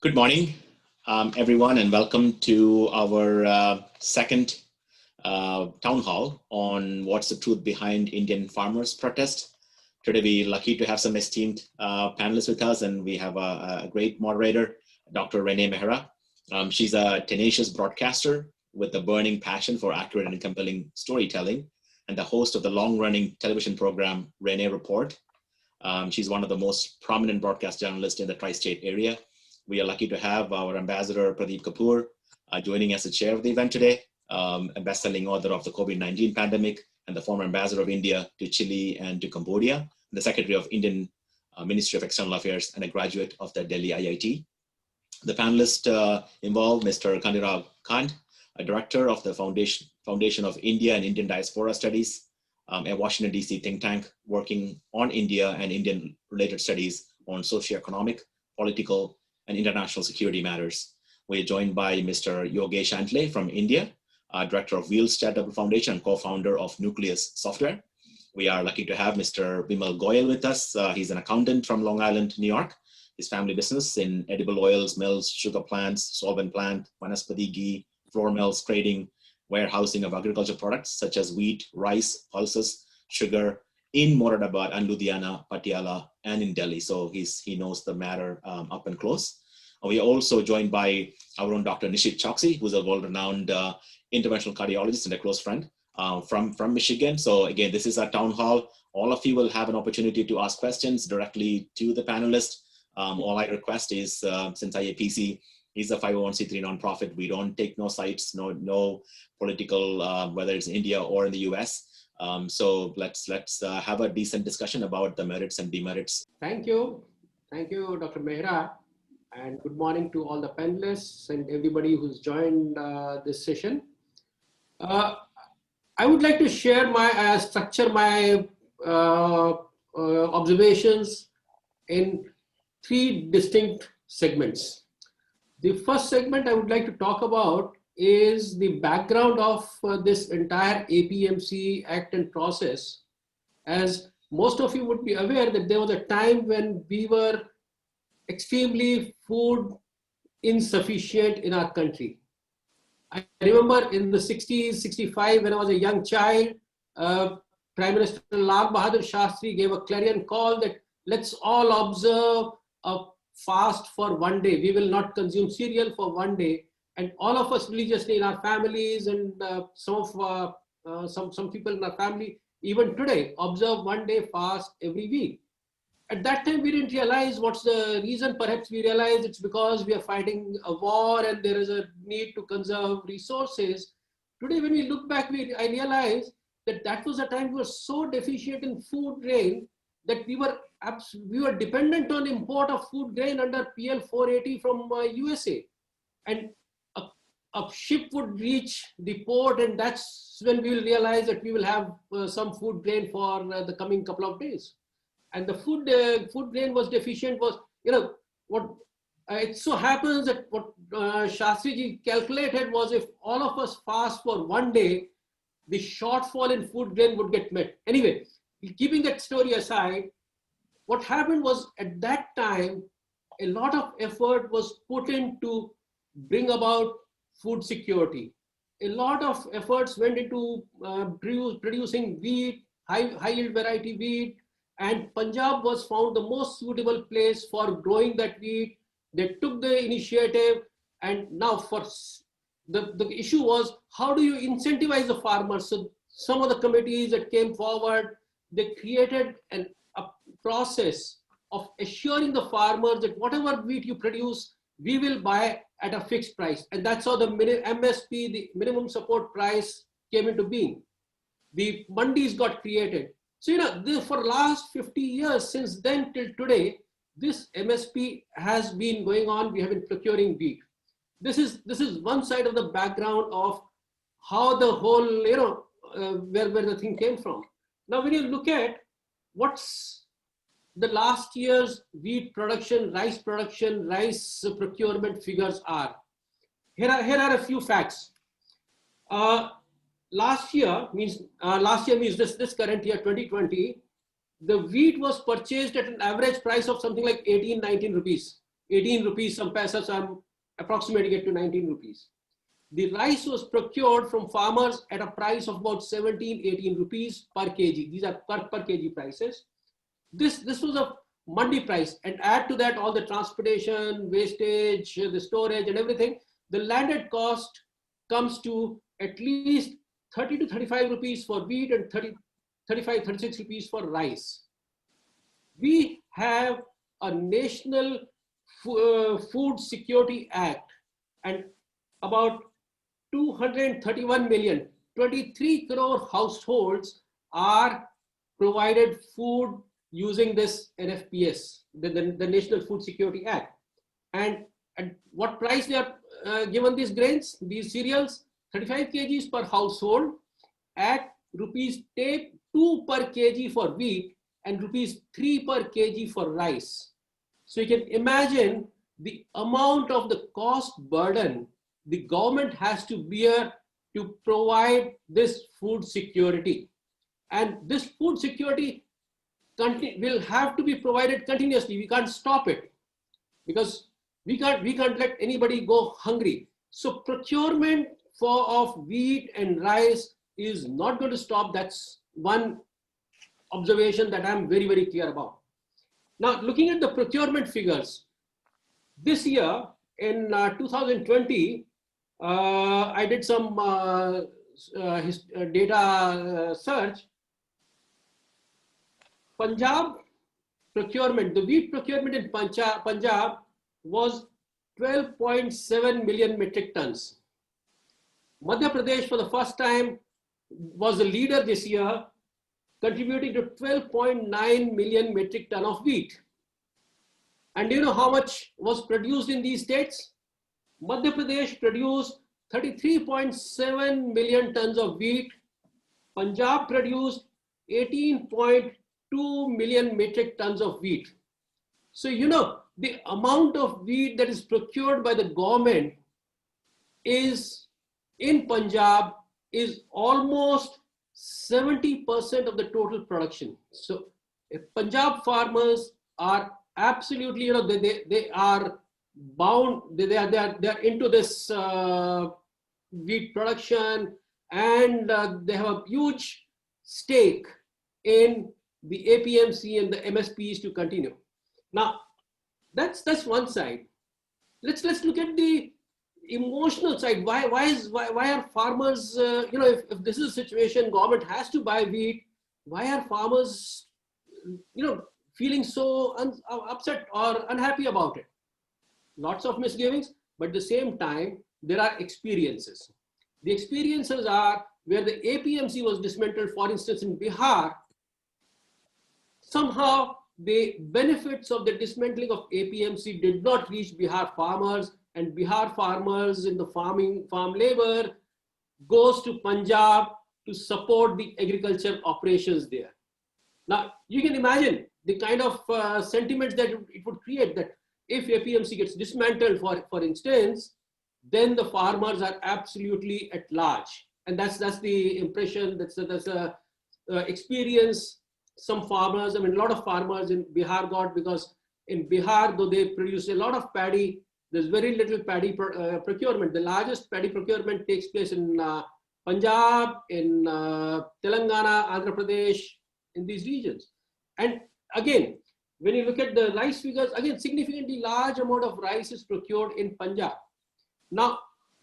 Good morning, everyone, and welcome to our second town hall on what's the truth behind Indian farmers' protest. Today, we're lucky to have some esteemed panelists with us, and we have a great moderator, Dr. Renee Mehrra. She's a tenacious broadcaster with a burning passion for accurate and compelling storytelling, and the host of the long-running television program, Renee Report. She's one of the most prominent broadcast journalists in the tri-state area. We are lucky to have our ambassador, Pradeep Kapur, joining as the chair of the event today, a best-selling author of the COVID-19 pandemic and the former ambassador of India to Chile and to Cambodia, the secretary of Indian Ministry of External Affairs and a graduate of the Delhi IIT. The panelists involve Mr. Khanderao Kand, a director of the Foundation of India and Indian Diaspora Studies, a Washington, D.C. think tank working on India and Indian-related studies on socioeconomic, political, and international security matters. We're joined by Mr. Yogesh Andlay from India, director of Wheels Charitable Foundation and co-founder of Nucleus Software. We are lucky to have Mr. Vimal Goyal with us. He's an accountant from Long Island, New York. His family business in edible oils, mills, sugar plants, solvent plant, vanaspati ghee, flour mills, trading, warehousing of agriculture products such as wheat, rice, pulses, sugar in Moradabad and Ludhiana, Patiala, and in Delhi. So he knows the matter up and close. We are also joined by our own Dr. Nishit Choksi, who's a world-renowned interventional cardiologist and a close friend from Michigan. So again, this is our town hall. All of you will have an opportunity to ask questions directly to the panelists. All I request is, since IAPC is a 501c3 nonprofit, we don't take no sides, no political, whether it's India or in the US. So let's have a decent discussion about the merits and demerits. Thank you, Dr. Mehrra, and good morning to all the panelists and everybody who's joined this session. I would like to share structure my observations in three distinct segments. The first segment I would like to talk about is the background of this entire APMC Act and process. As most of you would be aware that there was a time when we were extremely food insufficient in our country. I remember in the 60s, 65, when I was a young child, Prime Minister Lal Bahadur Shastri gave a clarion call that let's all observe a fast for one day. We will not consume cereal for one day. And all of us religiously in our families and some people in our family, even today, observe one day fast every week. At that time, we didn't realize what's the reason. Perhaps we realized it's because we are fighting a war and there is a need to conserve resources. Today, when we look back, I realized that was a time we were so deficient in food grain that we were dependent on import of food grain under PL 480 from USA. And a ship would reach the port, and that's when we will realize that we will have some food grain for the coming couple of days. And the food grain was deficient was, it so happens that what Shastriji calculated was if all of us fast for one day, the shortfall in food grain would get met. Anyway, keeping that story aside, what happened was at that time, a lot of effort was put in to bring about food security. A lot of efforts went into producing wheat, high yield variety wheat, and Punjab was found the most suitable place for growing that wheat. They took the initiative, and now for the issue was how do you incentivize the farmers? So some of the committees that came forward, they created a process of assuring the farmers that whatever wheat you produce, we will buy at a fixed price. And that's how the MSP, the minimum support price, came into being. The mandis got created. So, for last 50 years, since then till today, this MSP has been going on. We have been procuring wheat. This is one side of the background of how the whole, where the thing came from. Now, when you look at what's the last year's wheat production, rice procurement figures are. Here are a few facts. Last year means this current year, 2020, the wheat was purchased at an average price of something like 18, 19 rupees. 18 rupees, some paisa, so I'm approximating it to 19 rupees. The rice was procured from farmers at a price of about 17, 18 rupees per kg. These are per kg prices. This was a mandi price, and add to that all the transportation, wastage, the storage and everything. The landed cost comes to at least 30 to 35 rupees for wheat and 35, 36 rupees for rice. We have a National Food Security Act, and about 231 million, 23 crore households are provided food using this NFPS, the National Food Security Act. And at what price they are given these grains, these cereals? 35 kgs per household at rupees 2 per kg for wheat and rupees 3 per kg for rice. So you can imagine the amount of the cost burden the government has to bear to provide this food security. And this food security will have to be provided continuously. We can't stop it because we can't let anybody go hungry. So procurement of wheat and rice is not going to stop. That's one observation that I'm very, very clear about. Now, looking at the procurement figures, this year in 2020, I did some data search. Punjab procurement, the wheat procurement in Punjab was 12.7 million metric tons. Madhya Pradesh for the first time was the leader this year, contributing to 12.9 million metric ton of wheat. And do you know how much was produced in these states? Madhya Pradesh produced 33.7 million tons of wheat. Punjab produced 18.2 million metric tons of wheat. So, you know, the amount of wheat that is procured by the government is in Punjab is almost 70% of the total production. So Punjab farmers are absolutely, you know, they are bound, they are into this wheat production, and they have a huge stake in the APMC and the MSPs to continue. Now, that's one side. Let's look at the emotional side. Why are farmers, you know, if this is a situation, government has to buy wheat, why are farmers, you know, feeling so upset or unhappy about it? Lots of misgivings, but at the same time, there are experiences. The experiences are where the APMC was dismantled, for instance, in Bihar. Somehow, the benefits of the dismantling of APMC did not reach Bihar farmers, and Bihar farmers in the farm labor goes to Punjab to support the agriculture operations there. Now, you can imagine the kind of sentiments that it would create, that if APMC gets dismantled, for instance, then the farmers are absolutely at large. And that's the impression, that's a experience some farmers, I mean, a lot of farmers in Bihar got, because in Bihar, though they produce a lot of paddy, there's very little paddy procurement. The largest paddy procurement takes place in Punjab, in Telangana, Andhra Pradesh, in these regions. And again, when you look at the rice figures, again, significantly large amount of rice is procured in Punjab. Now,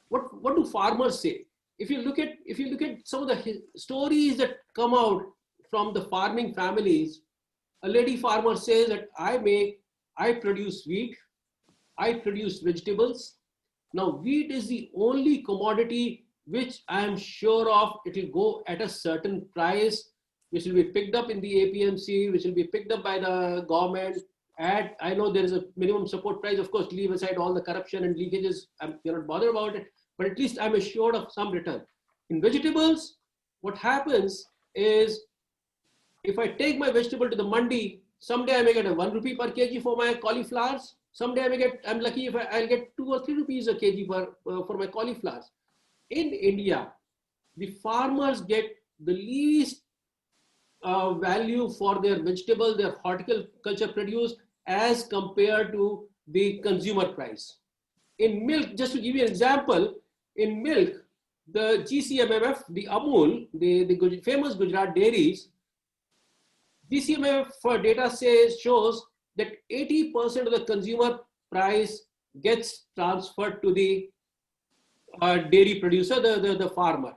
what do farmers say? If you look at some of the stories that come out from the farming families, a lady farmer says that I produce wheat, I produce vegetables. Now, wheat is the only commodity which I am sure of it will go at a certain price, which will be picked up in the APMC, which will be picked up by the government. At, I know there is a minimum support price, of course, leave aside all the corruption and leakages, you're not bothered about it, but at least I'm assured of some return. In vegetables, what happens is, if I take my vegetable to the mandi, someday I may get a 1 rupee per kg for my cauliflowers. Someday I may get, I'm lucky if I'll get 2 or 3 rupees a kg for my cauliflowers. In India, the farmers get the least value for their vegetable, their horticulture produce, as compared to the consumer price. In milk, just to give you an example, in milk, the GCMMF, the Amul, the famous Gujarat dairies, GCMMF for data shows that 80% of the consumer price gets transferred to the dairy producer, the farmer.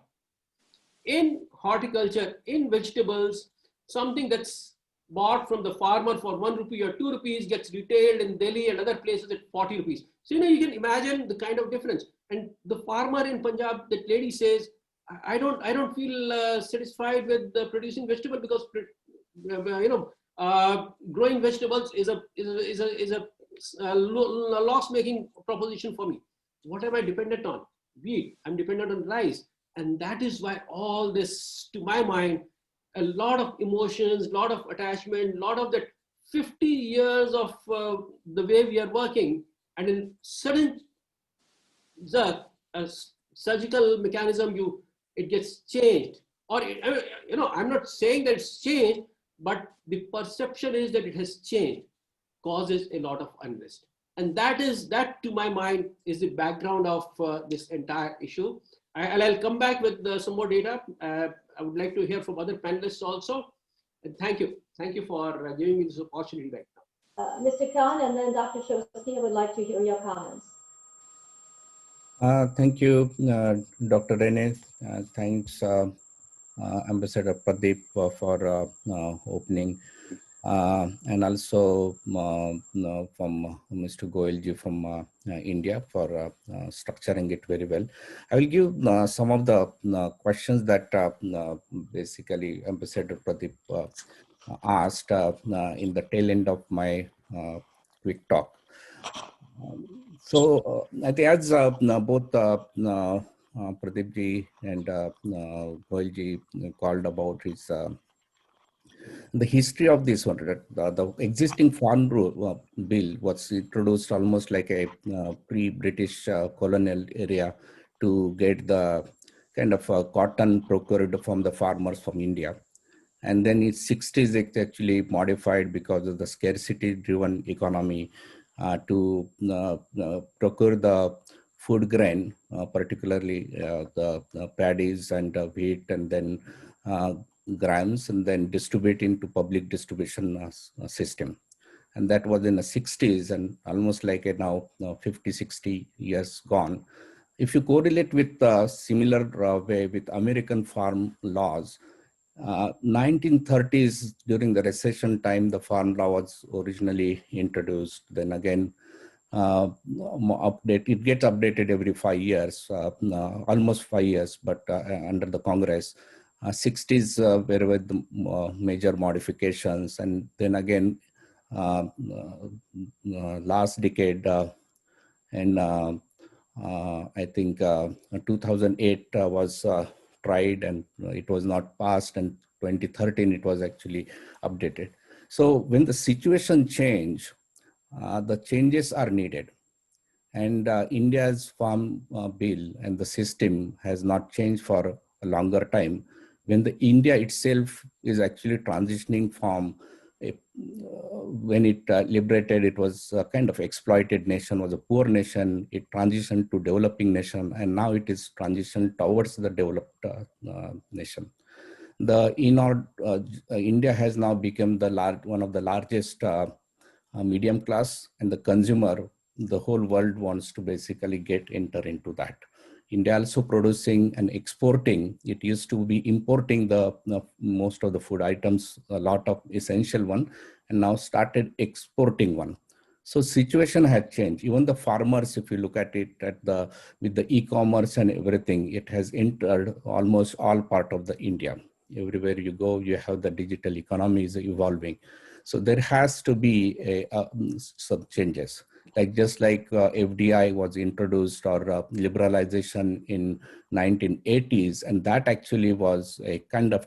In horticulture, in vegetables, something that's bought from the farmer for 1 rupee or 2 rupees gets retailed in Delhi and other places at 40 rupees. So, you can imagine the kind of difference. And the farmer in Punjab, that lady says, I don't feel satisfied with producing vegetable because, growing vegetables is a loss-making proposition for me. What am I dependent on? Wheat. I'm dependent on rice. And that is why all this, to my mind, a lot of emotions, a lot of attachment, a lot of that 50 years of the way we are working, and in sudden surgical mechanism, it gets changed. Or, I'm not saying that it's changed, but the perception is that it has changed, causes a lot of unrest. And that, to my mind, is the background of this entire issue. I'll come back with some more data. I would like to hear from other panelists also. And thank you. Thank you for giving me this opportunity right now. Mr. Khan, and then Dr. Choksi, I would like to hear your comments. Thank you, Dr. Renee. Thanks, Ambassador Pradeep, for opening. And also from Mr. Goyalji from India for structuring it very well. I will give some of the questions that basically Ambassador Pradeep asked in the tail end of my quick talk. So I think as both Pradeepji and Goyalji called about is the history of this one. The existing farm bill was introduced almost like a pre-British colonial area to get the kind of cotton procured from the farmers from India. And then in 60s, it actually modified because of the scarcity-driven economy to procure the food grain, particularly the paddies and wheat, and then grams, and then distribute into public distribution system. And that was in the 60s, and almost like now 50, 60 years gone. If you correlate with similar way with American farm laws, 1930s, during the recession time, the farm law was originally introduced. Then again, it gets updated every 5 years, almost 5 years, but under the Congress. 60s were with the major modifications, and then again, last decade, and I think 2008 was tried, and it was not passed, and 2013 it was actually updated. So when the situation change, the changes are needed. And India's farm bill and the system has not changed for a longer time. When the India itself is actually transitioning from when it liberated, it was a kind of exploited nation, was a poor nation. It transitioned to developing nation, and now it is transitioned towards the developed nation. India has now become one of the largest medium class, and the consumer, the whole world wants to basically enter into that. India also producing and exporting. It used to be importing the most of the food items, a lot of essential one, and now started exporting one. So situation had changed. Even the farmers, if you look at it with the e-commerce and everything, it has entered almost all part of the India. Everywhere you go, you have the digital economy is evolving. So there has to be some changes. Just like FDI was introduced, or liberalization in 1980s, and that actually was a kind of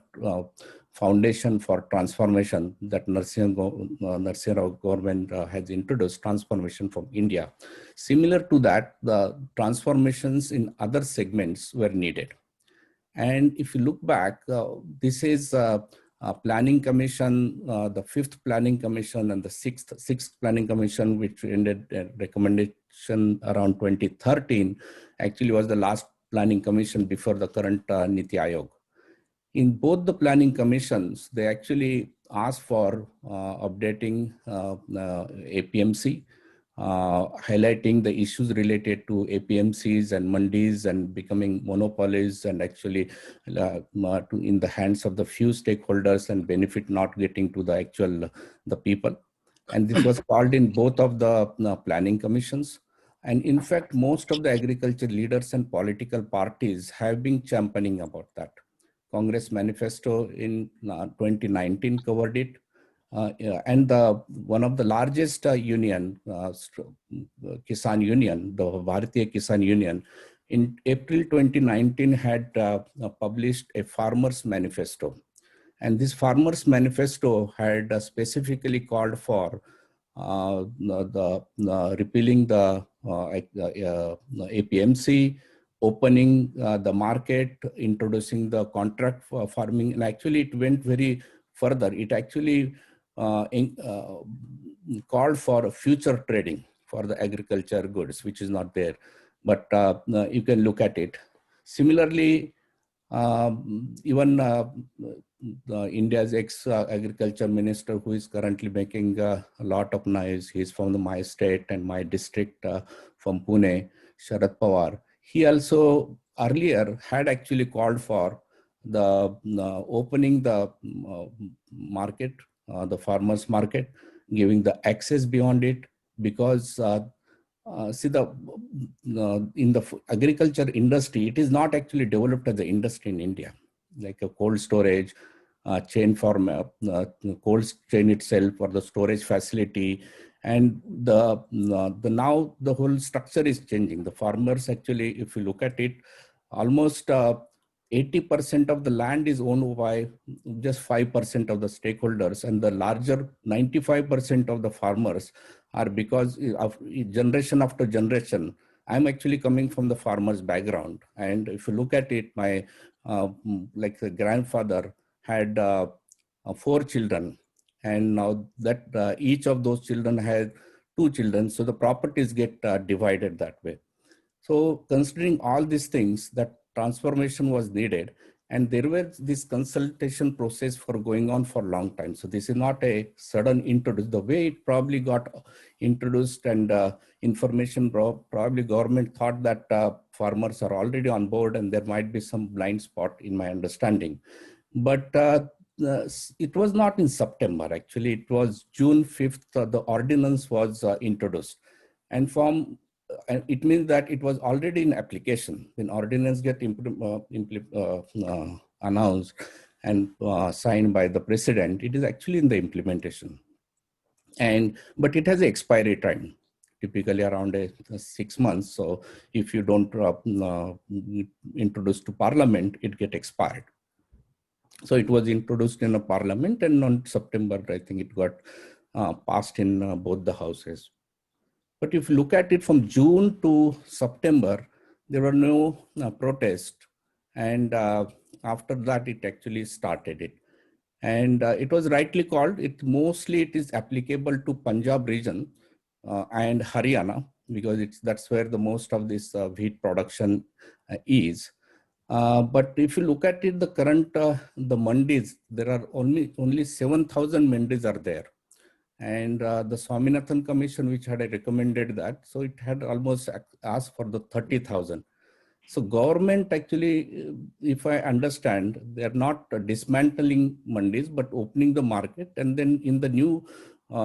foundation for transformation that Narasimha government has introduced, transformation from India. Similar to that, the transformations in other segments were needed. And if you look back, this is planning commission, the 5th planning commission and the 6th planning commission, which ended recommendation around 2013, actually was the last planning commission before the current Niti Aayog. In both the planning commissions, they actually asked for updating APMC, highlighting the issues related to APMCs and mandis and becoming monopolies and actually in the hands of the few stakeholders and benefit not getting to the people. And this was called in both of the planning commissions. And in fact, most of the agriculture leaders and political parties have been championing about that. Congress manifesto in 2019 covered it. And one of the largest union, Kisan Union, the Bharatiya Kisan Union, in April 2019 had published a farmers manifesto. And this farmers manifesto had specifically called for repealing the APMC, opening the market, introducing the contract for farming. And actually it went very further. It actually called for future trading for the agriculture goods, which is not there, but you can look at it. Similarly, even India's ex-agriculture minister, who is currently making a lot of noise, he's from my state and my district from Pune, Sharad Pawar. He also earlier had actually called for the opening the market, the farmers market, giving the access beyond it, because see, in the agriculture industry, it is not actually developed as an industry in India, like a cold storage chain for cold chain itself or the storage facility. And now the whole structure is changing. The farmers actually, if you look at it, almost 80% of the land is owned by just 5% of the stakeholders, and the larger 95% of the farmers are, because of generation after generation. I'm actually coming from the farmer's background. And if you look at it, my like the grandfather had 4 children. And now that each of those children had 2 children. So the properties get divided that way. So considering all these things, that transformation was needed. And there was this consultation process for going on for a long time. So this is not a sudden introduction. The way it probably got introduced and information, probably government thought that farmers are already on board and there might be some blind spot in my understanding. But it was not in September. Actually, it was June 5th, the ordinance was introduced. And it means that it was already in application. When ordinance get announced and signed by the president, it is actually in the implementation. But it has an expiry time, typically around 6 months. So if you don't introduce to parliament, it get expired. So it was introduced in a parliament, and on September, I think it got passed in both the houses. But if you look at it from June to September, there were no protests. And after that, it actually started it. And it was rightly called, it is applicable to Punjab region and Haryana, because that's where the most of this wheat production is. But if you look at it, the current, the mandis, there are only 7,000 mandis are there. And the Swaminathan Commission, which had recommended that, so it had almost asked for the 30,000. So government actually, if I understand, they are not dismantling mandis, but opening the market. And then in the new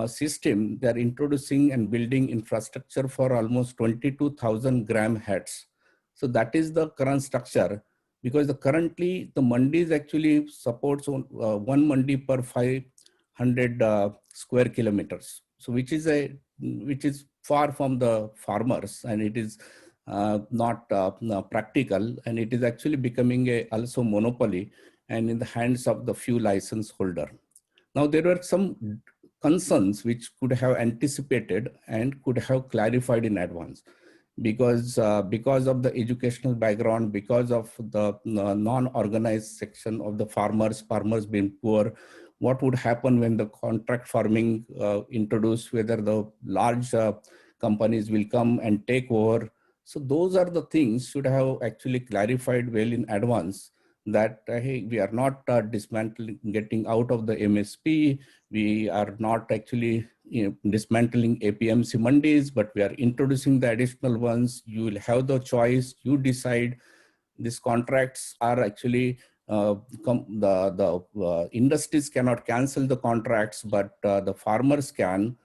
system, they are introducing and building infrastructure for almost 22,000 gram heads. So that is the current structure, because currently the mandis actually supports one mandi per 500 square kilometers. So which is far from the farmers, and it is not practical, and it is actually becoming also monopoly and in the hands of the few license holder. Now there were some concerns which could have anticipated and could have clarified in advance. because of the educational background, because of the non-organized section of the farmers being poor. What would happen when the contract farming introduced, whether the large companies will come and take over. So those are the things should have actually clarified well in advance, that hey, we are not dismantling, getting out of the MSP. We are not actually dismantling APMC mandis, but we are introducing the additional ones. You will have the choice, you decide. These contracts are actually, the industries cannot cancel the contracts, but the farmers can.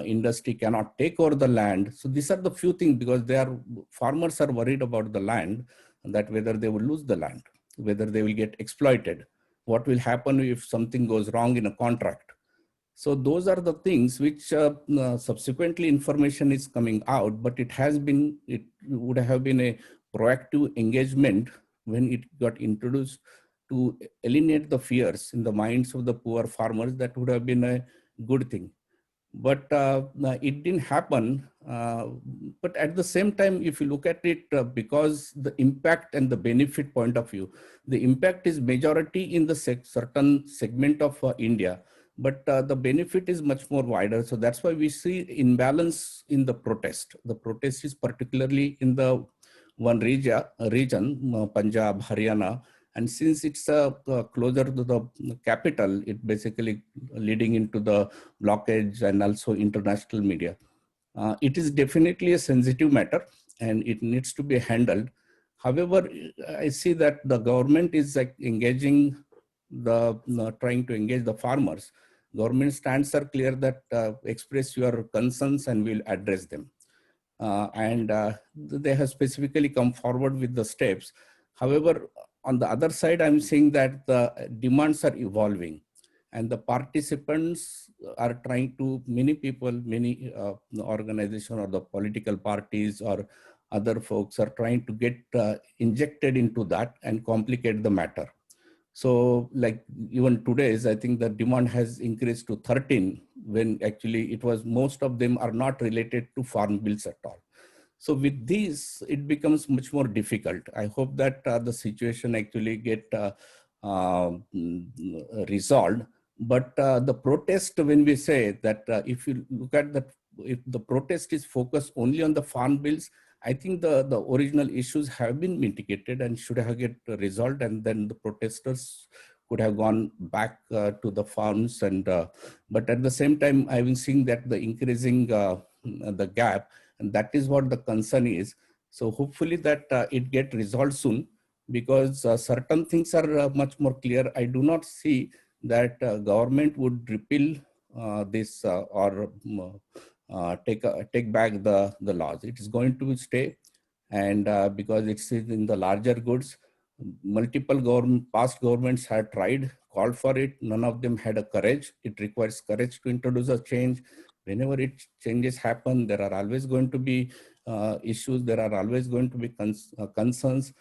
Industry cannot take over the land. So these are the few things, because farmers are worried about the land, that whether they will lose the land, whether they will get exploited, what will happen if something goes wrong in a contract. So those are the things which subsequently information is coming out, but it would have been a proactive engagement when it got introduced to eliminate the fears in the minds of the poor farmers. That would have been a good thing. But it didn't happen. But at the same time, if you look at it, because the impact and the benefit point of view, the impact is majority in the certain segment of India, but the benefit is much more wider. So that's why we see imbalance in the protest. The protest is particularly in the one region, Punjab, Haryana. And since it's closer to the capital, it basically leading into the blockage and also international media. It is definitely a sensitive matter and it needs to be handled. However, I see that the government is like engaging trying to engage the farmers. Government stands are clear that express your concerns and we'll address them. And they have specifically come forward with the steps. However, on the other side, I'm seeing that the demands are evolving and the participants are trying to, many people, many organizations or the political parties or other folks are trying to get injected into that and complicate the matter. So like even today's, I think the demand has increased to 13 when actually it was, most of them are not related to farm bills at all. So with these, it becomes much more difficult. I hope that the situation actually get resolved. But the protest, when we say that if you look at that, if the protest is focused only on the farm bills, I think the original issues have been mitigated and should have get resolved, and then the protesters could have gone back to the farms. And but at the same time, I've been seeing that the increasing the gap, and that is what the concern is. So hopefully that it get resolved soon, because certain things are much more clear. I do not see that government would repeal this or take back the laws. It is going to stay, and because it's in the larger goods, multiple past governments had tried, called for it. None of them had a courage. It requires courage to introduce a change. Whenever changes happen, there are always going to be issues. There are always going to be concerns.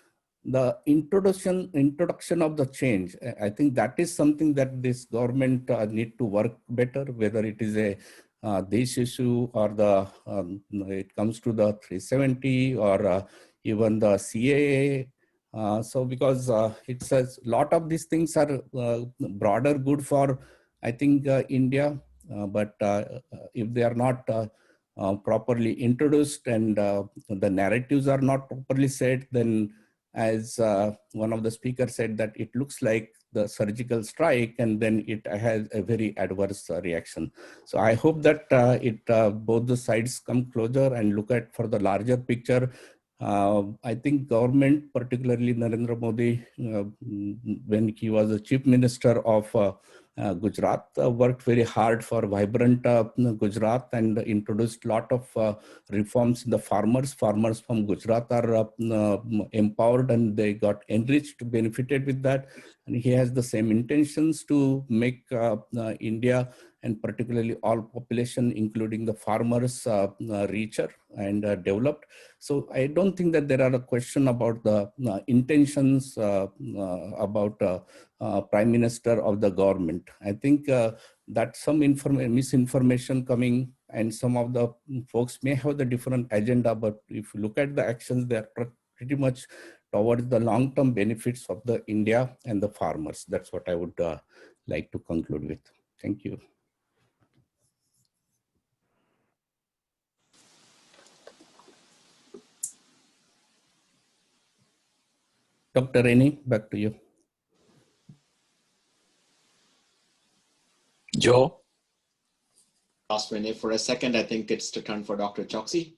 The introduction of the change, I think that is something that this government need to work better, whether it is a this issue or it comes to the 370 or even the CAA. So because it's a lot of these things are broader good for, I think, India, but if they are not properly introduced and the narratives are not properly set, then as one of the speakers said, that it looks like the surgical strike, and then it has a very adverse reaction. So I hope that both the sides come closer and look at for the larger picture. I think government, particularly Narendra Modi, when he was the chief minister of Gujarat, worked very hard for vibrant Gujarat and introduced a lot of reforms in the farmers. Farmers from Gujarat are empowered and they got enriched, benefited with that. And he has the same intentions to make India and particularly all population, including the farmers, richer and developed. So I don't think that there are a question about the intentions about Prime Minister of the government. I think that some misinformation coming and some of the folks may have the different agenda, but if you look at the actions, they are pretty much towards the long-term benefits of the India and the farmers. That's what I would like to conclude with. Thank you. Dr. Renee, back to you. Joe? Lost Renee for a second. I think it's the turn for Dr. Choksi.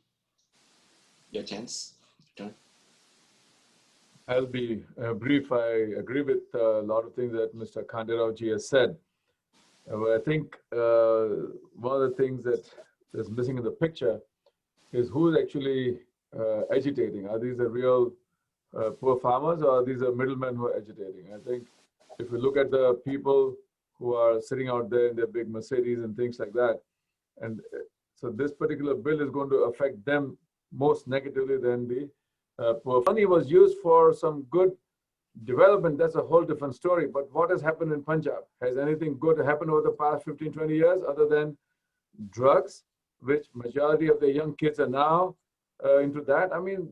Your chance. Turn. I'll be brief. I agree with a lot of things that Mr. Khanderao ji has said. But I think one of the things that is missing in the picture is who's actually agitating. Are these the real poor farmers, or are these the middlemen who are agitating? I think if we look at the people who are sitting out there in their big Mercedes and things like that, and so this particular bill is going to affect them most negatively than the poor. Money was used for some good development. That's a whole different story. But what has happened in Punjab? Has anything good happened over the past 15, 20 years other than drugs, which majority of the young kids are now into that? I mean,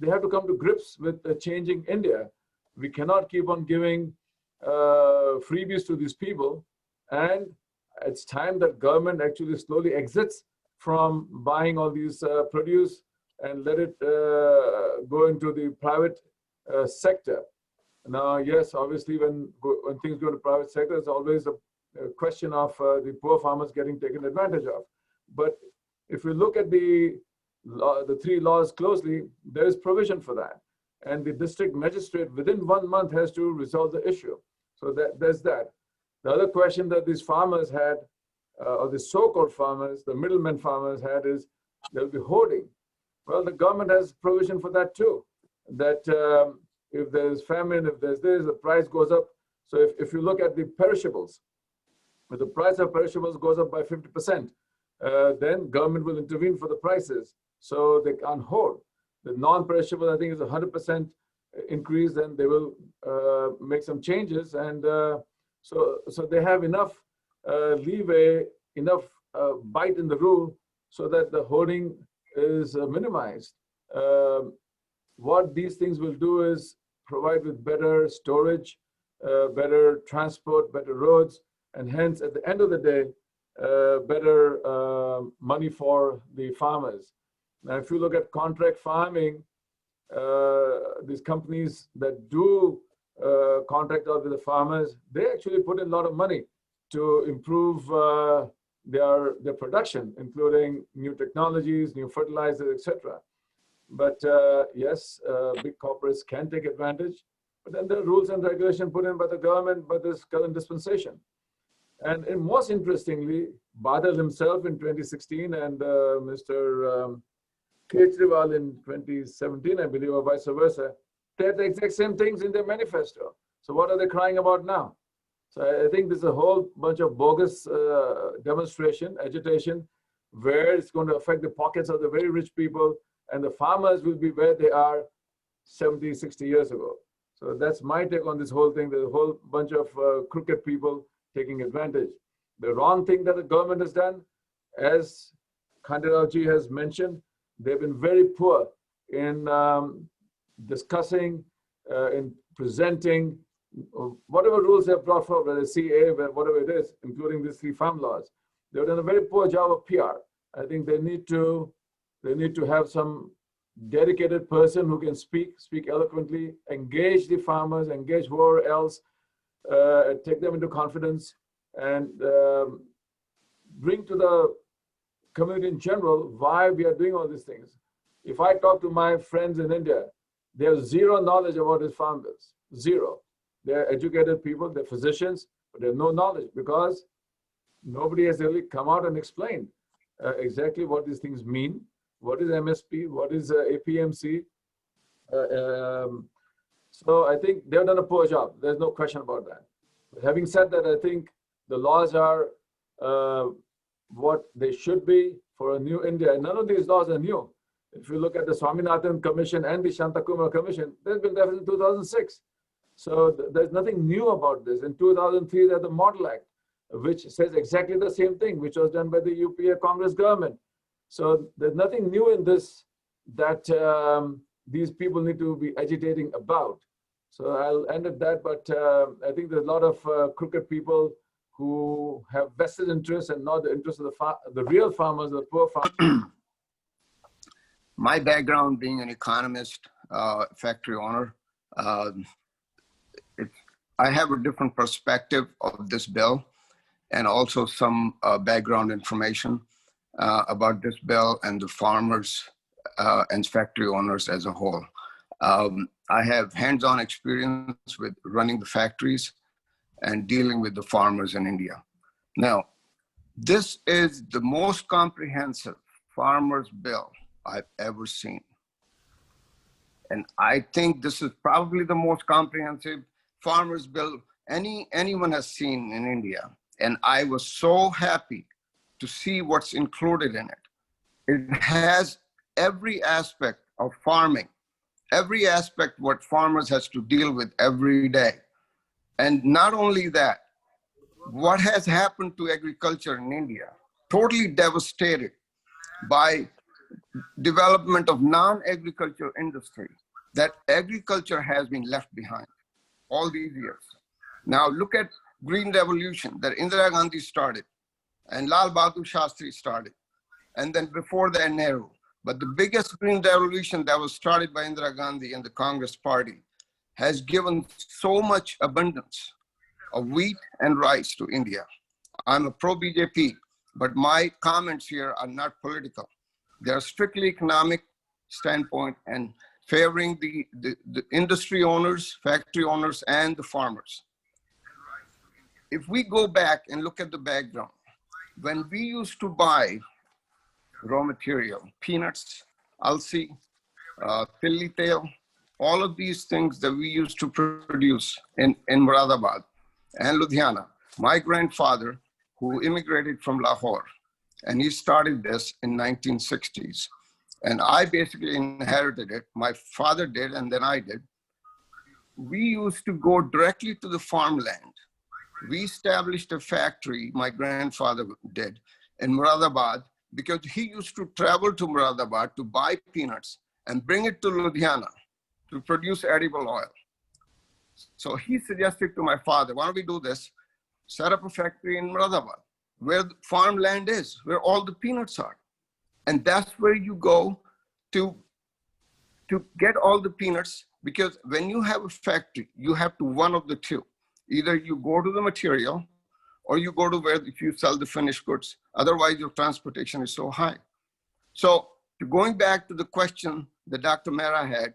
they have to come to grips with changing India. We cannot keep on giving freebies to these people, and it's time that government actually slowly exits from buying all these produce and let it go into the private sector. Now, yes, obviously, when things go to private sector, there's always a question of the poor farmers getting taken advantage of. But if we look at the three laws closely, there is provision for that. And the district magistrate within 1 month has to resolve the issue. So there's that. The other question that these farmers had, or the so-called farmers, the middlemen farmers had, is they'll be hoarding. Well, the government has provision for that too. That if there's famine, if there's this, the price goes up. So if you look at the perishables, if the price of perishables goes up by 50%, then government will intervene for the prices. So they can't hoard. The non-perishable, I think, is 100% increase, and they will make some changes. And so they have enough leeway, enough bite in the rule, so that the hoarding is minimized. What these things will do is provide with better storage, better transport, better roads, and hence, at the end of the day, better money for the farmers. Now, if you look at contract farming, these companies that do contract out with the farmers, they actually put in a lot of money to improve their production, including new technologies, new fertilizers, etc. But yes, big corporates can take advantage, but then there are rules and regulations put in by the government by this current dispensation. And most interestingly, Badal himself in 2016 and Mr. Kejriwal in 2017, I believe, or vice versa, they had the exact same things in their manifesto. So what are they crying about now? So I think there's a whole bunch of bogus demonstration, agitation, where it's going to affect the pockets of the very rich people, and the farmers will be where they are 70, 60 years ago. So that's my take on this whole thing. There's a whole bunch of crooked people taking advantage. The wrong thing that the government has done, as Khanderao ji has mentioned, they've been very poor in discussing, in presenting whatever rules they have brought forward, whether it's CA, whatever it is, including these 3 farm laws. They've done a very poor job of PR. I think they need to have some dedicated person who can speak eloquently, engage the farmers, engage whoever else, take them into confidence, and bring to the community in general why we are doing all these things. If I talk to my friends in India, they have zero knowledge about these farm bills, zero. They're educated people, they're physicians, but they have no knowledge because nobody has really come out and explained exactly what these things mean. What is MSP? What is APMC? So I think they've done a poor job. There's no question about that. But having said that, I think the laws are what they should be for a new India. And none of these laws are new. If you look at the Swaminathan Commission and the Shantakumar Commission, they've been there in 2006. So there's nothing new about this. In 2003, there's the Model Act. which says exactly the same thing, which was done by the UPA Congress government. So there's nothing new in this that these people need to be agitating about. So I'll end at that, but I think there's a lot of crooked people who have vested interests and not the interests of the real farmers, the poor farmers. My background being an economist, factory owner, I have a different perspective of this bill and also some background information about this bill and the farmers and factory owners as a whole. I have hands-on experience with running the factories and dealing with the farmers in India. Now, this is the most comprehensive farmers bill I've ever seen. And I think this is probably the most comprehensive farmers bill anyone has seen in India. And I was so happy to see what's included in it. It has every aspect of farming, every aspect what farmers has to deal with every day. And not only that, what has happened to agriculture in India, totally devastated by development of non-agricultural industry, that agriculture has been left behind all these years. Now look at Green Revolution that Indira Gandhi started and Lal Bahadur Shastri started, and then before that Nehru. But the biggest Green Revolution that was started by Indira Gandhi and the Congress Party has given so much abundance of wheat and rice to India. I'm a pro-BJP, but my comments here are not political. They are strictly economic standpoint and favoring the industry owners, factory owners, and the farmers. If we go back and look at the background, when we used to buy raw material, peanuts, alsi, tilli tail, all of these things that we used to produce in Moradabad and Ludhiana. My grandfather, who immigrated from Lahore, and he started this in 1960s. And I basically inherited it. My father did, and then I did. We used to go directly to the farmland. We established a factory, my grandfather did, in Moradabad, because he used to travel to Moradabad to buy peanuts and bring it to Ludhiana to produce edible oil. So he suggested to my father, why don't we do this? Set up a factory in Moradabad, where the farmland is, where all the peanuts are. And that's where you go to get all the peanuts, because when you have a factory, you have to one of the two. Either you go to the material or you go to where if you sell the finished goods. Otherwise, your transportation is so high. So going back to the question that Dr. Mehrra had,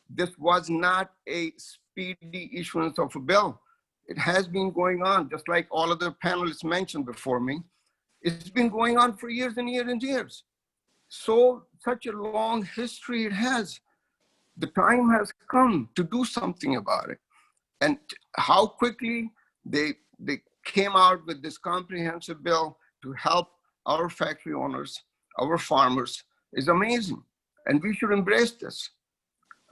this was not a speedy issuance of a bill. It has been going on, just like all other panelists mentioned before me. It's been going on for years and years and years. So such a long history it has. The time has come to do something about it. And how quickly they came out with this comprehensive bill to help our factory owners, our farmers, is amazing. And we should embrace this.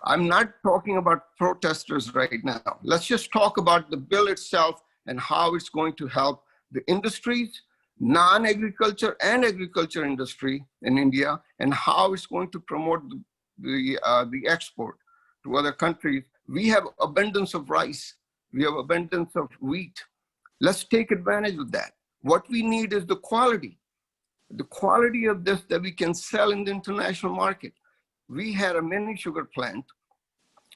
I'm not talking about protesters right now. Let's just talk about the bill itself and how it's going to help the industries, non-agriculture and agriculture industry in India, and how it's going to promote the export to other countries. We have abundance of rice. We have abundance of wheat. Let's take advantage of that. What we need is the quality of this that we can sell in the international market. We had a mini sugar plant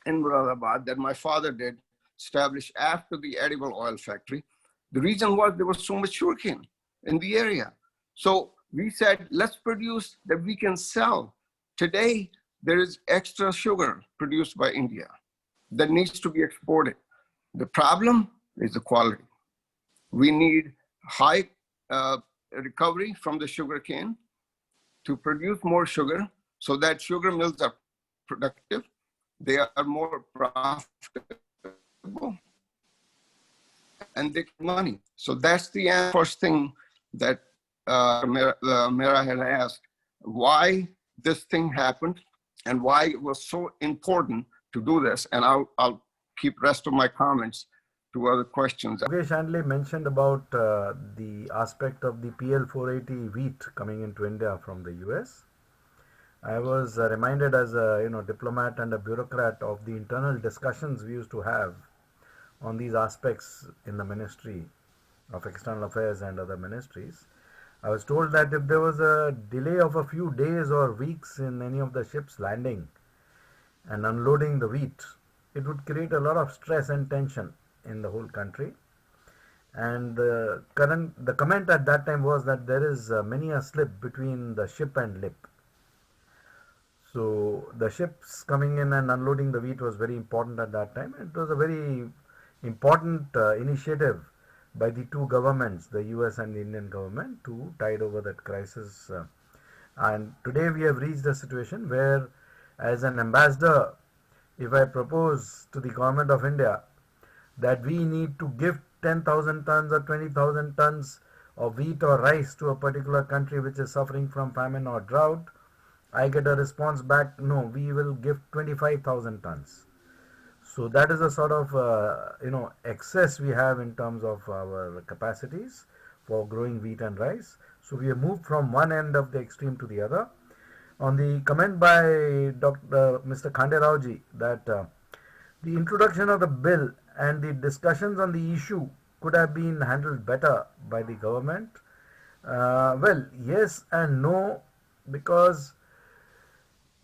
in Moradabad that my father did, established after the edible oil factory. The reason was there was so much sugarcane in the area. So we said, let's produce that we can sell. Today, there is extra sugar produced by India that needs to be exported. The problem is the quality. We need high recovery from the sugarcane to produce more sugar so that sugar mills are productive. They are more profitable and they get money. So that's the first thing that Mehrra had asked, why this thing happened and why it was so important to do this. And I'll keep rest of my comments Two other questions. Yogesh Andley mentioned about the aspect of the PL 480 wheat coming into India from the US. I was reminded as a diplomat and a bureaucrat of the internal discussions we used to have on these aspects in the Ministry of External Affairs and other ministries. I was told that if there was a delay of a few days or weeks in any of the ships landing and unloading the wheat, it would create a lot of stress and tension in the whole country. And the comment at that time was that there is many a slip between the ship and lip. So the ships coming in and unloading the wheat was very important at that time. It was a very important initiative by the two governments, the US and the Indian government, to tide over that crisis. And today we have reached a situation where, as an ambassador, if I propose to the government of India that we need to give 10,000 tons or 20,000 tons of wheat or rice to a particular country which is suffering from famine or drought, I get a response back, no, we will give 25,000 tons. So that is a sort of excess we have in terms of our capacities for growing wheat and rice. So we have moved from one end of the extreme to the other. On the comment by Mr. Khanderao ji that the introduction of the bill and the discussions on the issue could have been handled better by the government. Well, yes and no, because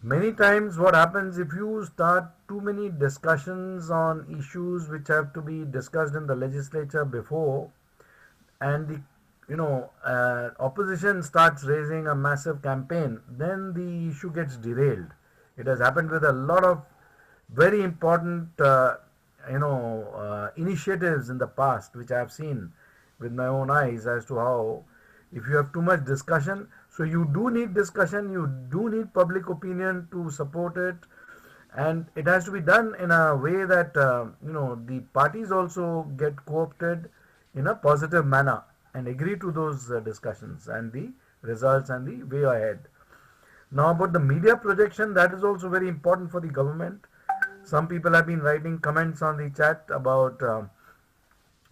many times what happens if you start too many discussions on issues which have to be discussed in the legislature before, and the opposition starts raising a massive campaign, then the issue gets derailed. It has happened with a lot of very important initiatives in the past, which I have seen with my own eyes as to how, if you have too much discussion, so you do need discussion, you do need public opinion to support it, and it has to be done in a way that the parties also get co-opted in a positive manner and agree to those discussions and the results and the way ahead. Now about the media projection, that is also very important for the government. Some people have been writing comments on the chat about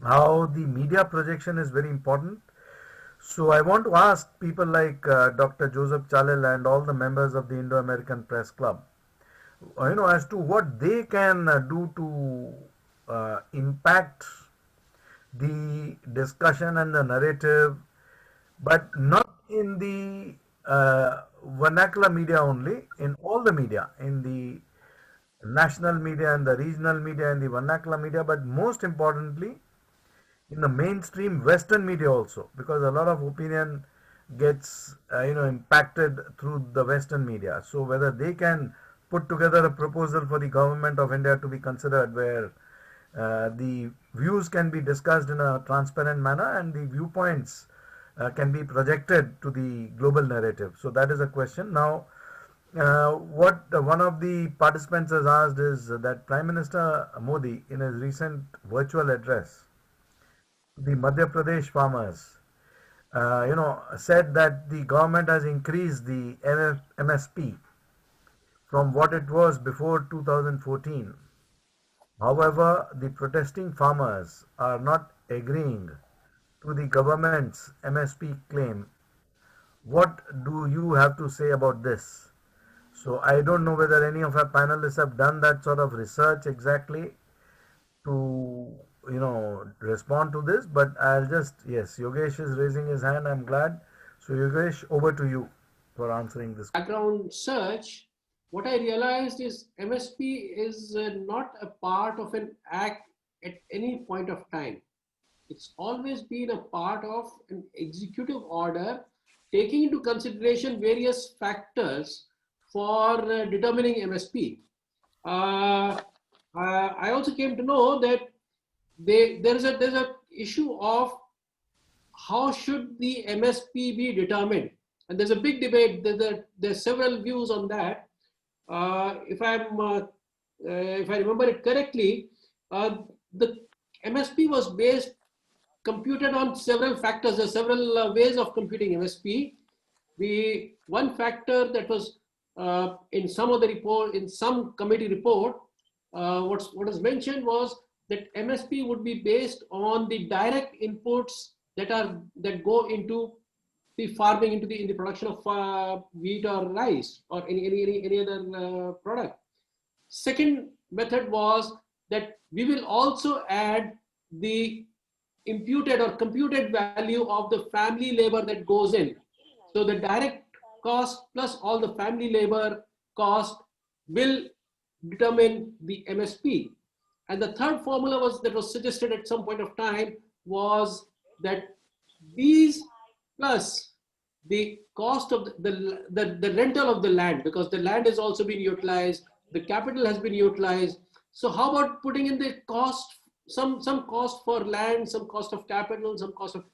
how the media projection is very important. So I want to ask people like Dr. Joseph Chall and all the members of the Indo-American Press Club, as to what they can do to impact the discussion and the narrative, but not in the vernacular media only, in all the media, in the national media and the regional media and the vernacular media, but most importantly in the mainstream Western media also, because a lot of opinion gets impacted through the Western media. So whether they can put together a proposal for the government of India to be considered, where the views can be discussed in a transparent manner and the viewpoints can be projected to the global narrative. So that is a question. Now, what one of the participants has asked is that Prime Minister Modi, in his recent virtual address, the Madhya Pradesh farmers, said that the government has increased the MSP from what it was before 2014. However, the protesting farmers are not agreeing to the government's MSP claim. What do you have to say about this? So I don't know whether any of our panelists have done that sort of research exactly to respond to this, but I'll just, yes, Yogesh is raising his hand, I'm glad. So Yogesh, over to you for answering this. Background search, what I realized is MSP is not a part of an act at any point of time. It's always been a part of an executive order taking into consideration various factors for determining MSP. I also came to know that there's a issue of how should the MSP be determined, and there's a big debate. There's several views on that. If I remember it correctly, the MSP was computed on several factors. There are several ways of computing MSP. The one factor that was in some of the report, in some committee report, what was mentioned was that MSP would be based on the direct inputs that go into the farming, in the production of wheat or rice or any other product. Second method was that we will also add the imputed or computed value of the family labor that goes in. So the direct cost plus all the family labor cost will determine the MSP. And the third formula that was suggested at some point of time was that these plus the cost of the rental of the land, because the land has also been utilized, the capital has been utilized. So how about putting in the cost, some cost for land, some cost of capital, some cost of,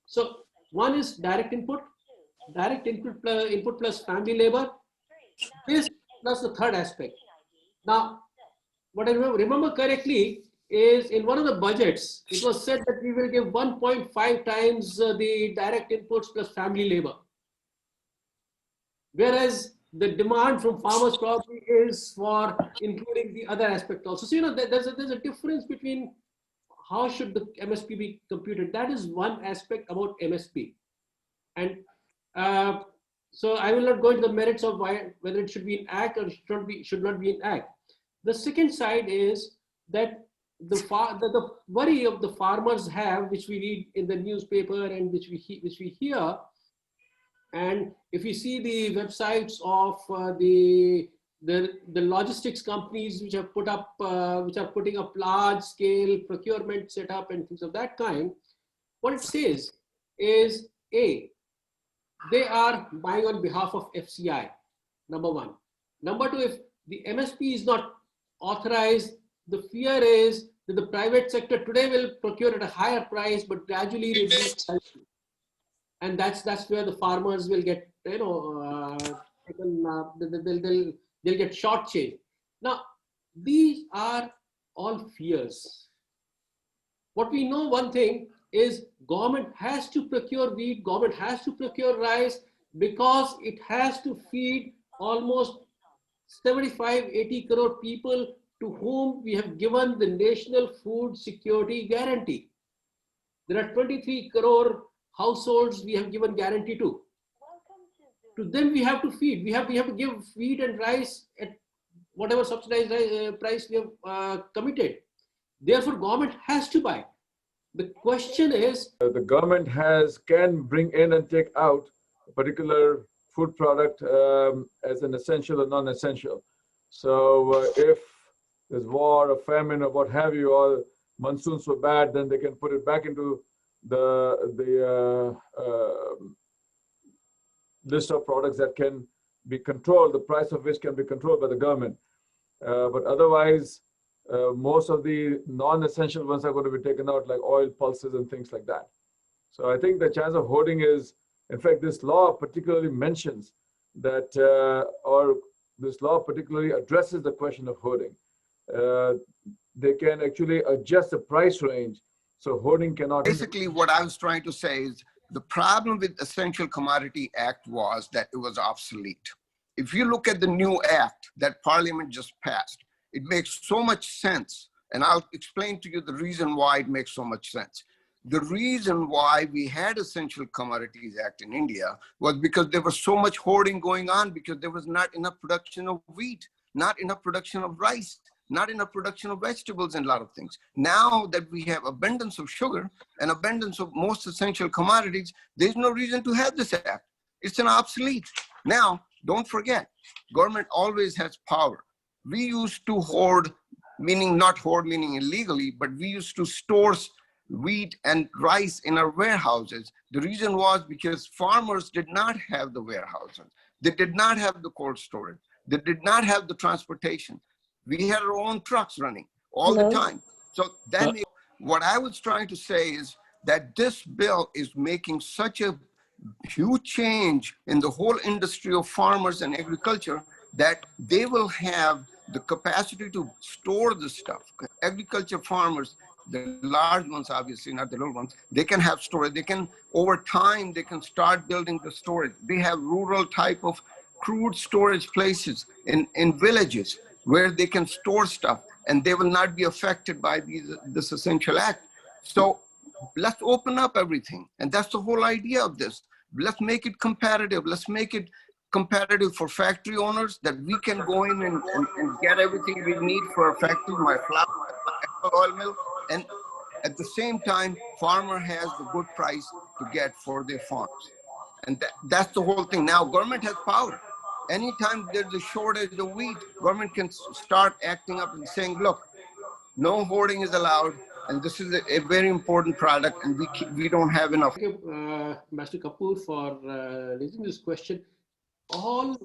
so one is direct input plus family labor, this plus the third aspect. Now, what I remember correctly is in one of the budgets, it was said that we will give 1.5 times the direct inputs plus family labor. Whereas the demand from farmers probably is for including the other aspect also. So, there's a difference between how should the MSP be computed. That is one aspect about MSP. And so I will not go into the merits of whether it should be an act or should not be an act. The second side is that the worry of the farmers have, which we read in the newspaper and which we hear, and if you see the websites of the logistics companies which have which are putting up large scale procurement setup and things of that kind, what it says is they are buying on behalf of FCI, number one. Number two, if the MSP is not authorized, the fear is that the private sector today will procure at a higher price, but gradually reduce prices. And that's where the farmers will get, they'll get shortchanged. Now, these are all fears. What we know, one thing is government has to procure wheat, government has to procure rice, because it has to feed almost 75-80 crore people to whom we have given the National Food Security Guarantee. There are 23 crore households we have given guarantee to. To them we have to feed. We have to give wheat and rice at whatever subsidized price we have committed. Therefore, government has to buy. The question is, the government can bring in and take out a particular food product as an essential or non-essential. So if there's war or famine or what have you, or monsoons were bad, then they can put it back into the list of products that can be controlled, the price of which can be controlled by the government. But otherwise, most of the non-essential ones are going to be taken out, like oil, pulses, and things like that. So I think the chance of hoarding is, in fact, this law particularly mentions that, or this law particularly addresses the question of hoarding. They can actually adjust the price range, so hoarding cannot. Basically, what I was trying to say is the problem with Essential Commodity Act was that it was obsolete. If you look at the new act that Parliament just passed, it makes so much sense. And I'll explain to you the reason why it makes so much sense. The reason why we had Essential Commodities Act in India was because there was so much hoarding going on, because there was not enough production of wheat, not enough production of rice, not enough production of vegetables, and a lot of things. Now that we have abundance of sugar and abundance of most essential commodities, there's no reason to have this act. It's an obsolete. Now, don't forget, government always has power. We used to hoard, meaning not hoard, meaning illegally, but we used to store wheat and rice in our warehouses. The reason was because farmers did not have the warehouses. They did not have the cold storage. They did not have the transportation. We had our own trucks running all the time. So then what I was trying to say is that this bill is making such a huge change in the whole industry of farmers and agriculture that they will have the capacity to store the stuff. Agriculture farmers, the large ones, obviously, not the little ones, they can have storage. They can, over time, they can start building the storage. They have rural type of crude storage places in villages where they can store stuff. and they will not be affected by this essential act. So let's open up everything. And that's the whole idea of this. Let's make it competitive. Let's make it competitive for factory owners, that we can go in and get everything we need for a factory, my flour, my edible oil mill. And at the same time, farmer has the good price to get for their farms. And that's the whole thing. Now, government has power. Anytime there's a shortage of wheat, government can start acting up and saying, look, no hoarding is allowed, and this is a very important product, and we don't have enough. Thank you, Master Kapur, for raising this question. All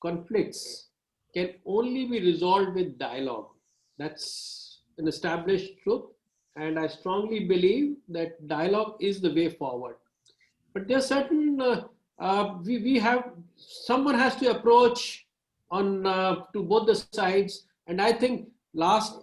conflicts can only be resolved with dialogue. That's an established truth, and I strongly believe that dialogue is the way forward. But there are certain, we have, someone has to approach on to both the sides, and I think last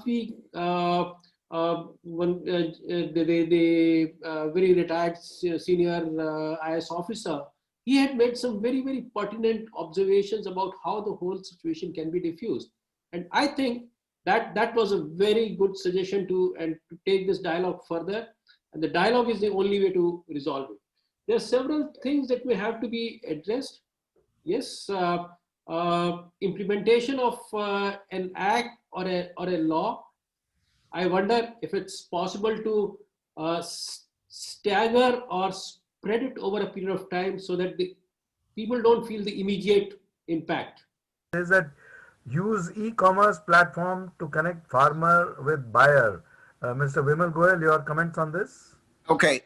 week, when the very retired senior IS officer, he had made some very, very pertinent observations about how the whole situation can be diffused. And I think that was a very good suggestion to take this dialogue further. And the dialogue is the only way to resolve it. There are several things that may have to be addressed. Yes, implementation of an act or a law. I wonder if it's possible to stagger or spread it over a period of time so that the people don't feel the immediate impact. Is that use e-commerce platform to connect farmer with buyer. Mr. Vimal Goyal, your comments on this? Okay,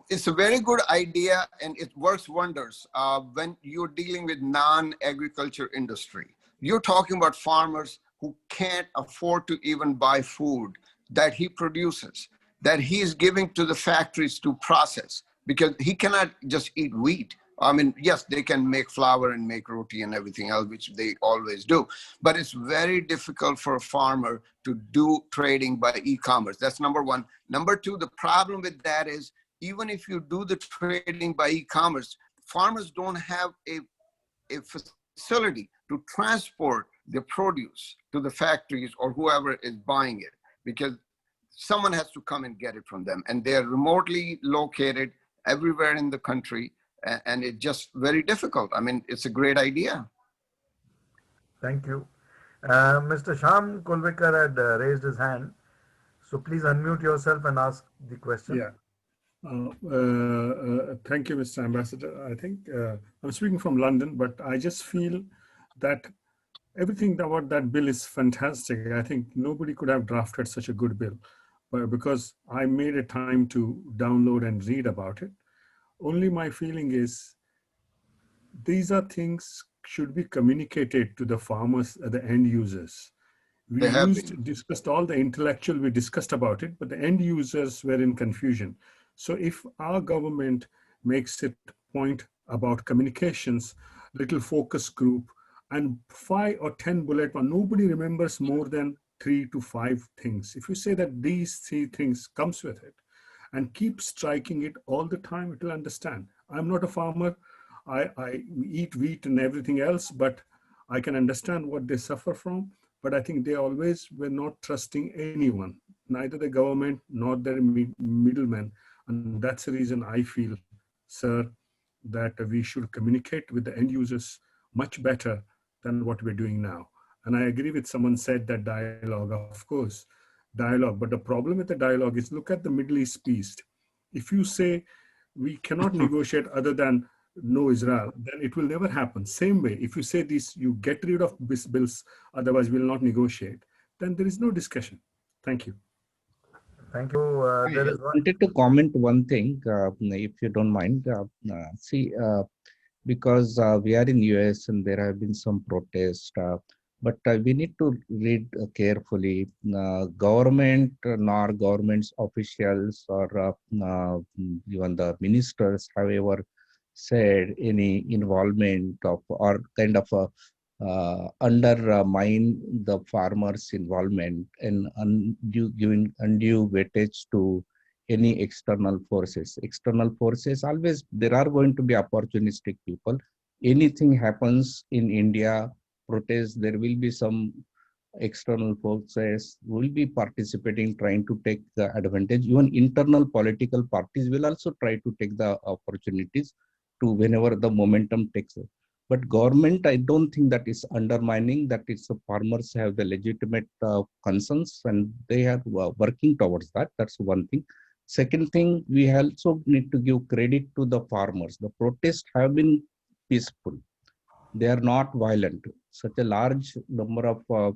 it's a very good idea, and it works wonders when you're dealing with non-agriculture industry. You're talking about farmers who can't afford to even buy food that he produces, that he is giving to the factories to process, because he cannot just eat wheat. I mean, yes, they can make flour and make roti and everything else, which they always do. But it's very difficult for a farmer to do trading by e-commerce. That's number one. Number two, the problem with that is, even if you do the trading by e-commerce, farmers don't have a facility to transport the produce to the factories or whoever is buying it, because someone has to come and get it from them. And they're remotely located everywhere in the country. And it's just very difficult. I mean, it's a great idea. Thank you. Mr. Shyam Kolvekar had raised his hand. So please unmute yourself and ask the question. Yeah. Thank you, Mr. Ambassador. I think I'm speaking from London, but I just feel that everything about that bill is fantastic. I think nobody could have drafted such a good bill, but because I made a time to download and read about it. Only my feeling is these are things should be communicated to the farmers, the end users. We discussed all the intellectual, we discussed about it, but the end users were in confusion. So if our government makes it point about communications, little focus group, and 5 or 10 bullet points, nobody remembers more than 3 to 5 things. If you say that these 3 things comes with it, and keep striking it all the time, it will understand. I'm not a farmer. I eat wheat and everything else, but I can understand what they suffer from. But I think they always were not trusting anyone, neither the government nor their middlemen. And that's the reason I feel, sir, that we should communicate with the end users much better than what we're doing now. And I agree with someone said that dialogue, of course, dialogue. But the problem with the dialogue is, look at the Middle East peace. If you say we cannot negotiate other than no Israel, then it will never happen. Same way, if you say this, you get rid of these bills, otherwise we'll not negotiate, then there is no discussion. Thank you. Thank you. I wanted to comment one thing, if you don't mind. Because we are in US and there have been some protests, but we need to read carefully. Government nor government's officials or even the ministers have ever said any involvement of or kind of undermine the farmers' involvement and giving undue weightage to any external forces. External forces, always there are going to be opportunistic people. Anything happens in India, protest, there will be some external forces will be participating, trying to take the advantage. Even internal political parties will also try to take the opportunities to whenever the momentum takes it. But government, I don't think that is undermining that. It's the farmers have the legitimate concerns and they are working towards that. That's one thing. Second thing, we also need to give credit to the farmers. The protests have been peaceful. They are not violent. Such a large number of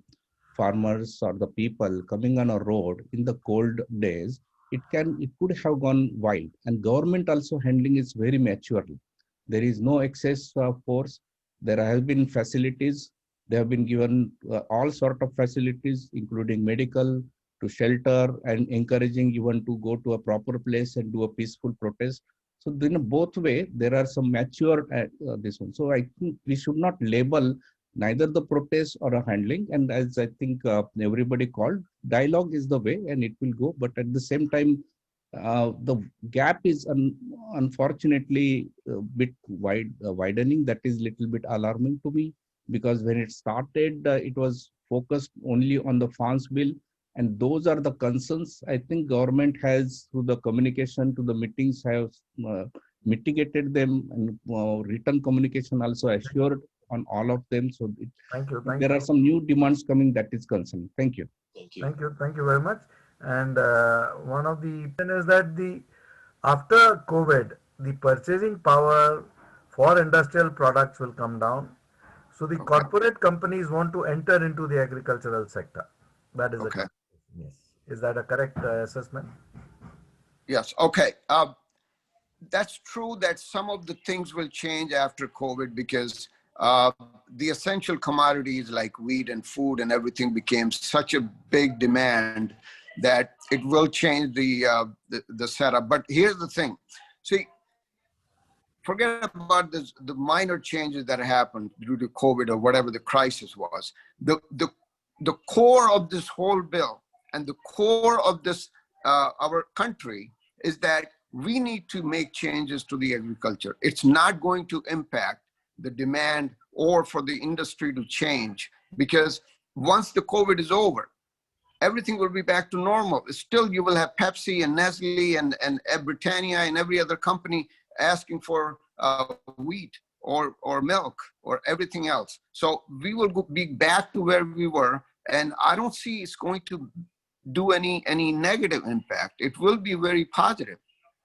farmers or the people coming on a road in the cold days, it could have gone wild. And government also handling is very maturely. There is no excess force. There have been facilities. They have been given all sort of facilities, including medical, to shelter, and encouraging even to go to a proper place and do a peaceful protest. So in both way, there are some mature this one. So I think we should not label neither the protest or a handling. And as I think everybody called, dialogue is the way and it will go. But at the same time, the gap is unfortunately a bit widening. That is a little bit alarming to me, because when it started, it was focused only on the farms bill. And those are the concerns. I think government has, through the communication to the meetings, have mitigated them, and written communication also assured on all of them. So Thank you. there are some new demands coming that is concerning. Thank you. Thank you. Thank you very much. And one of the is that after COVID, the purchasing power for industrial products will come down. So the corporate companies want to enter into the agricultural sector. That is Okay. Yes. Is that a correct assessment? Yes. Okay. That's true that some of the things will change after COVID because the essential commodities like wheat and food and everything became such a big demand that it will change the setup. But here's the thing. See, forget about the minor changes that happened due to COVID or whatever the crisis was. The core of this whole bill and the core of this our country is that we need to make changes to the agriculture. It's not going to impact the demand or for the industry to change, because once the COVID is over, everything will be back to normal. Still, you will have Pepsi and Nestle and Britannia and every other company asking for wheat or milk or everything else. So we will be back to where we were, and I don't see it's going to do any negative impact. It will be very positive.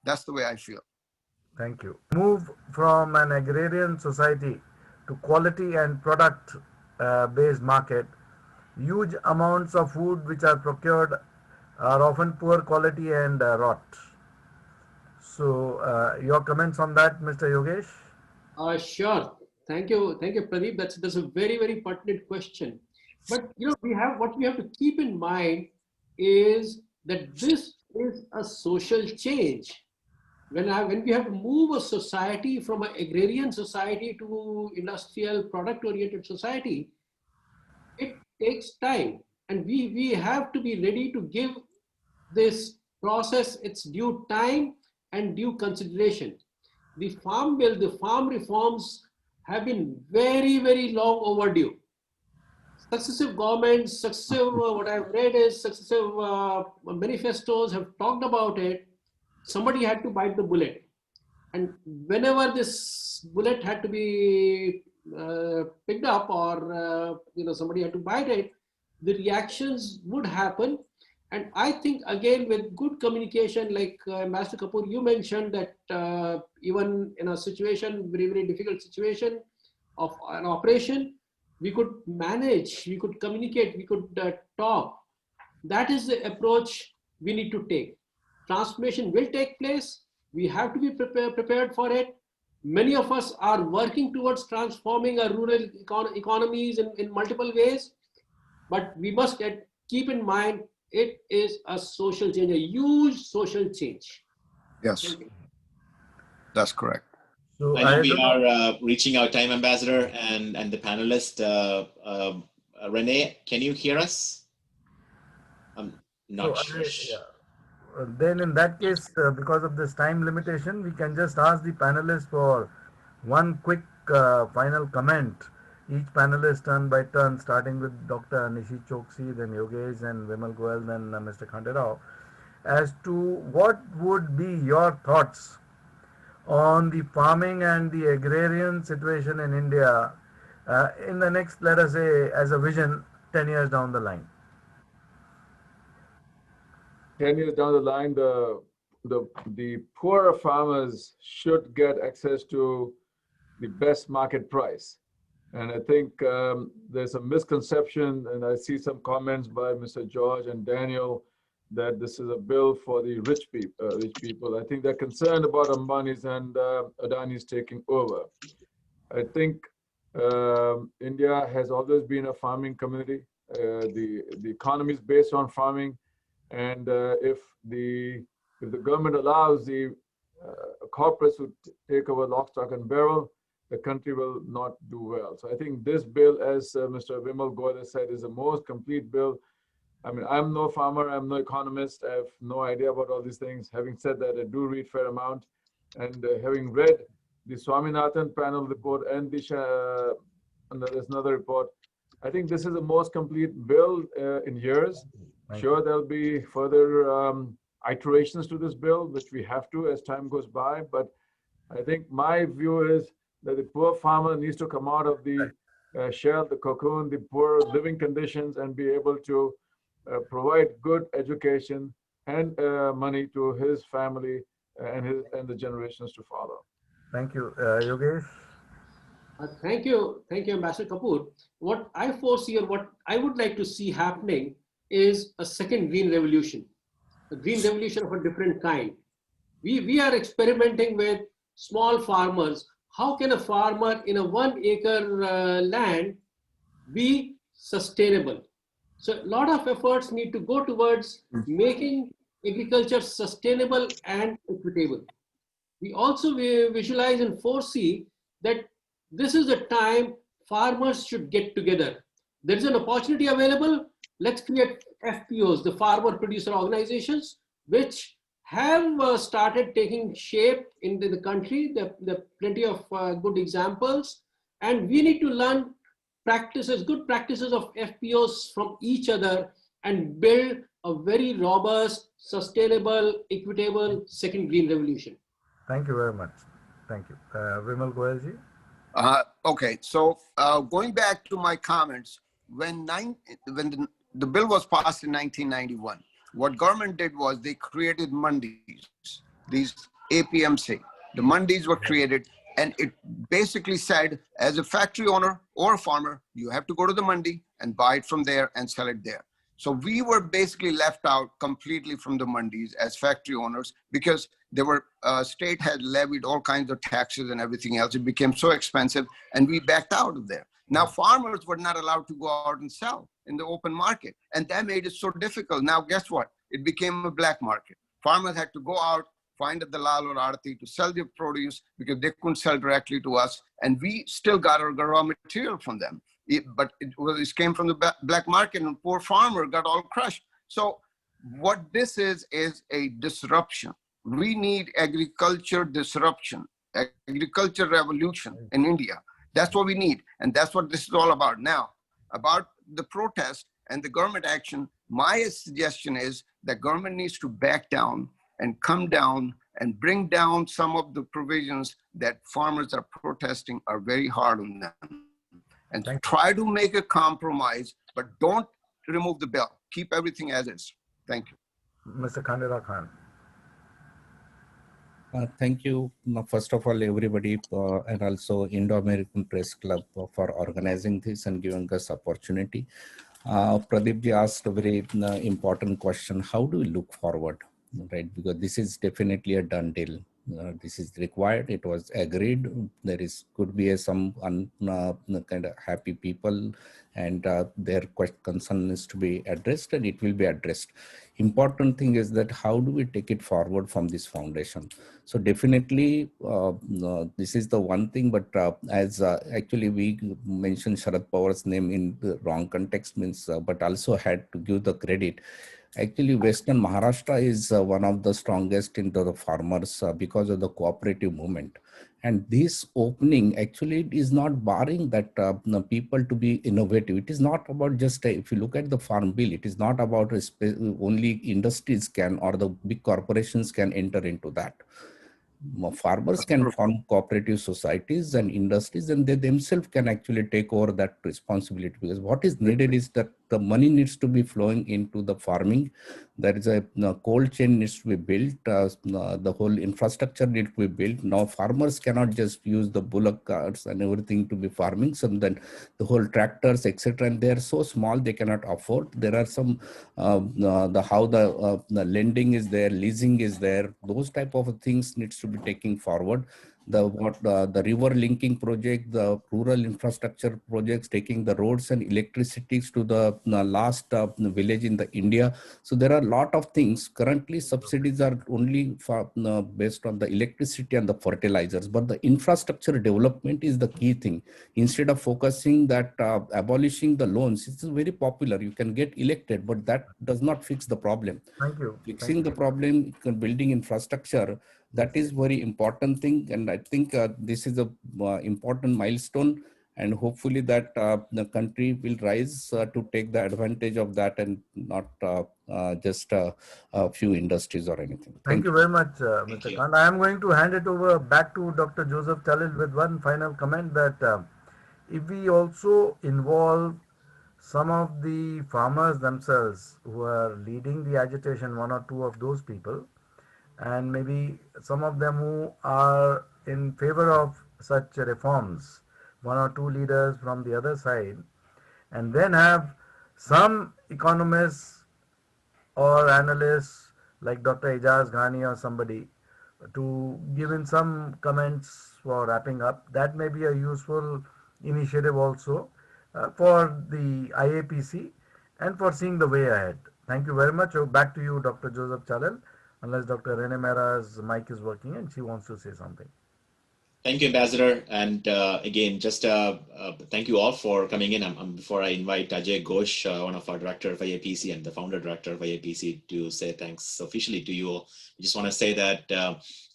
That's the way I feel. Thank you. Move from an agrarian society to quality and product based market. Huge amounts of food which are procured are often poor quality and rot. So your comments on that, Mr. Yogesh? Sure. Thank you, Pradeep. That's a very pertinent question. But what we have to keep in mind is that this is a social change. When we have to move a society from an agrarian society to industrial product-oriented society, it takes time, and we have to be ready to give this process its due time and due consideration. The farm bill, the farm reforms have been very long overdue. Successive governments, what I've read is successive manifestos have talked about it. Somebody had to bite the bullet. And whenever this bullet had to be picked up, or somebody had to bite it, the reactions would happen. And I think, again, with good communication, like Master Kapur, you mentioned that even in a situation, very difficult situation of an operation, we could manage, we could communicate, we could talk. That is the approach we need to take. Transformation will take place. We have to be prepared for it. Many of us are working towards transforming our rural economies in multiple ways, but we must keep in mind it is a social change, a huge social change. Yes, that's correct. So I know we are reaching our time, Ambassador, and the panelist. Renee, can you hear us? I'm not sure. Then in that case, because of this time limitation, we can just ask the panelists for one quick final comment each panelist turn by turn, starting with Dr. Nishit Choksi, then Yogesh and Vimal Goyal, then Mr. Khanderao, as to what would be your thoughts on the farming and the agrarian situation in India in the next, let us say, as a vision 10 years down the line. 10 years down the line, the poorer farmers should get access to the best market price. And I think there's a misconception, and I see some comments by Mr. George and Daniel that this is a bill for the rich people. I think they're concerned about Ambani's and Adani's taking over. I think India has always been a farming community. The economy is based on farming, and if the government allows the corporates to take over lock, stock, and barrel, the country will not do well. So I think this bill, as Mr. Vimal Goyal said, is the most complete bill. I mean, I'm no farmer, I'm no economist, I have no idea about all these things. Having said that, I do read fair amount, and having read the Swaminathan panel report and there's another report, I think this is the most complete bill in years. Sure, there'll be further iterations to this bill, which we have to as time goes by, but I think my view is that the poor farmer needs to come out of the shell, the cocoon, the poor living conditions, and be able to provide good education and money to his family and the generations to follow. Thank you. Yogesh? Thank you, Ambassador Kapur. What I foresee, or what I would like to see happening, is a second green revolution, a green revolution of a different kind. We are experimenting with small farmers. How can a farmer in a 1 acre land be sustainable? So a lot of efforts need to go towards making agriculture sustainable and equitable. We also visualize and foresee that this is the time farmers should get together. There is an opportunity available. Let's create FPOs, the farmer producer organizations, which have started taking shape in the country. There are plenty of good examples, and we need to learn good practices of FPOs from each other and build a very robust, sustainable, equitable second green revolution. Thank you very much. Thank you. Vimal Goyal ji? Okay, so going back to my comments, when the bill was passed in 1991, what government did was they created mandis, these APMC. The mandis were created, and it basically said, as a factory owner or a farmer, you have to go to the mandi and buy it from there and sell it there. So we were basically left out completely from the mandis as factory owners, because there were state had levied all kinds of taxes and everything else. It became so expensive, and we backed out of there. Now farmers were not allowed to go out and sell in the open market, and that made it so difficult. Now guess what? It became a black market. Farmers had to go out, find a dalal or arati to sell their produce, because they couldn't sell directly to us, and we still got our raw material from them. But it came from the black market, and poor farmer got all crushed. So what this is a disruption. We need agriculture disruption, agriculture revolution in India. That's what we need. And that's what this is all about. Now, about the protest and the government action, my suggestion is that government needs to back down and come down and bring down some of the provisions that farmers are protesting are very hard on them. And try to make a compromise, but don't remove the bill. Keep everything as is. Thank you. Mr. Khanderao Kand. Thank you, first of all, everybody, and also Indo-American Press Club for organizing this and giving us opportunity. Pradeep ji asked a very important question. How do we look forward, right? Because this is definitely a done deal. This is required. It was agreed. There could be some kind of happy people, and their concern is to be addressed, and it will be addressed. Important thing is that how do we take it forward from this foundation? So definitely this is the one thing, but as actually we mentioned Sharad Pawar's name in the wrong context means, but also had to give the credit. Actually, Western Maharashtra is one of the strongest into the farmers because of the cooperative movement. And this opening actually is not barring that people to be innovative. It is not about just, if you look at the farm bill, it is not about only industries can or the big corporations can enter into that. Farmers can form cooperative societies and industries, and they themselves can actually take over that responsibility, because what is needed is that the money needs to be flowing into the farming. There is a cold chain needs to be built. The whole infrastructure needs to be built. Now farmers cannot just use the bullock carts and everything to be farming. So then the whole tractors, etc., and they are so small they cannot afford. There are some the lending is there, leasing is there. Those type of things needs to be taking forward. The river linking project, the rural infrastructure projects, taking the roads and electricities to the last village in the India. So there are a lot of things. Currently, subsidies are only for, based on the electricity and the fertilizers, but the infrastructure development is the key thing. Instead of focusing that abolishing the loans, it's very popular. You can get elected, but that does not fix the problem. Thank you. Fixing the problem, building infrastructure, that is very important thing. And I think this is a important milestone, and hopefully that the country will rise to take the advantage of that, and not just a few industries or anything. Thank you very much, Mr. Kand. I am going to hand it over back to Dr. Joseph Chalil with one final comment that if we also involve some of the farmers themselves who are leading the agitation, one or two of those people, and maybe some of them who are in favor of such reforms, one or two leaders from the other side, and then have some economists or analysts like Dr. Ijaz Ghani or somebody to give in some comments for wrapping up. That may be a useful initiative also for the IAPC and for seeing the way ahead. Thank you very much. Back to you, Dr. Joseph Chalal, unless Dr. Renee Mehrra's mic is working and she wants to say something. Thank you, Ambassador. And again, just thank you all for coming in. Before I invite Ajay Ghosh, one of our director of IAPC and the founder director of IAPC, to say thanks officially to you all. I just want to say that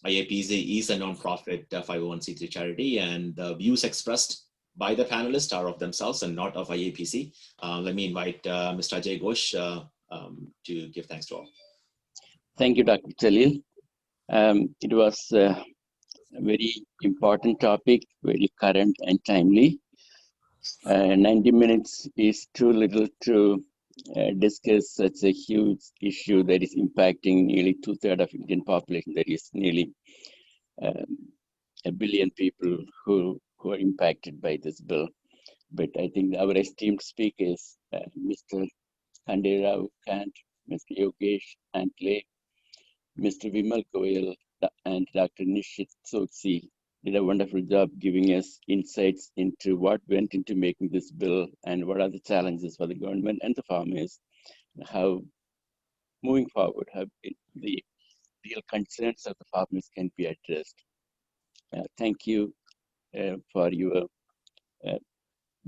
IAPC is a non-profit 501c3 charity, and the views expressed by the panelists are of themselves and not of IAPC. Let me invite Mr. Ajay Ghosh to give thanks to all. Thank you, Dr. Chalil. It was a very important topic, very current and timely. 90 minutes is too little to discuss such a huge issue that is impacting nearly 2/3 of Indian population. That is nearly 1 billion people who are impacted by this bill. But I think our esteemed speakers, Mr. Khanderao Kand, Mr. Yogesh Andlay, Mr. Vimal Goyal, and Dr. Nishit Choksi did a wonderful job giving us insights into what went into making this bill and what are the challenges for the government and the farmers, and how moving forward, how the real concerns of the farmers can be addressed. Thank you for your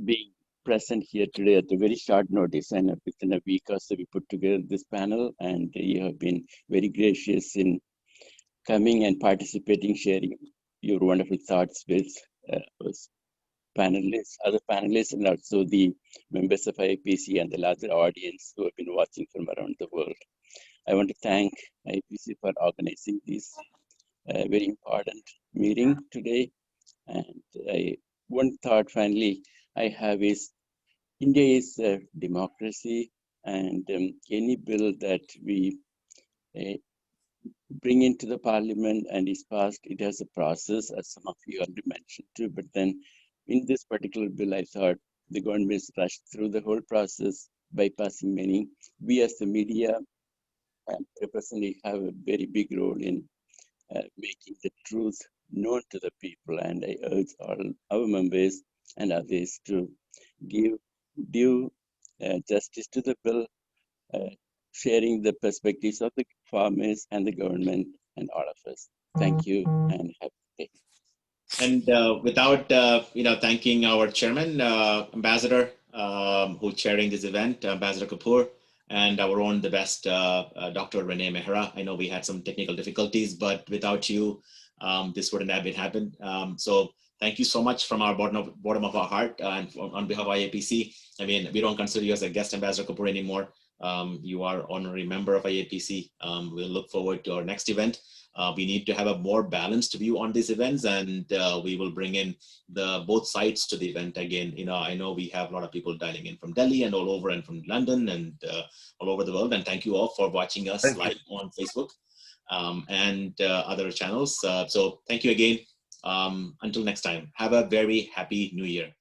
being present here today at a very short notice, and within a week or so we put together this panel, and you have been very gracious in coming and participating, sharing your wonderful thoughts with panelists, other panelists, and also the members of IAPC and the larger audience who have been watching from around the world. I want to thank IAPC for organizing this very important meeting today. And one thought finally I have is, India is a democracy, and any bill that we bring into the parliament and is passed, it has a process, as some of you already mentioned too. But then in this particular bill, I thought the government rushed through the whole process, bypassing many. We as the media and representative have a very big role in making the truth known to the people. And I urge all our members and others to give due justice to the bill, sharing the perspectives of the farmers and the government and all of us. Thank you and have a good day. And without thanking our chairman, Ambassador, who's chairing this event, Ambassador Kapur, and our own, the best, Dr. Renee Mehrra. I know we had some technical difficulties, but without you, this wouldn't have been happened. So thank you so much from our bottom of our heart, and on behalf of IAPC. I mean, we don't consider you as a guest ambassador, Kapur, anymore. You are honorary member of IAPC. We'll look forward to our next event. We need to have a more balanced view on these events, and we will bring in both sides to the event again. I know we have a lot of people dialing in from Delhi and all over, and from London and all over the world. And thank you all for watching us live on Facebook and other channels. So thank you again. Until next time, have a very happy New Year.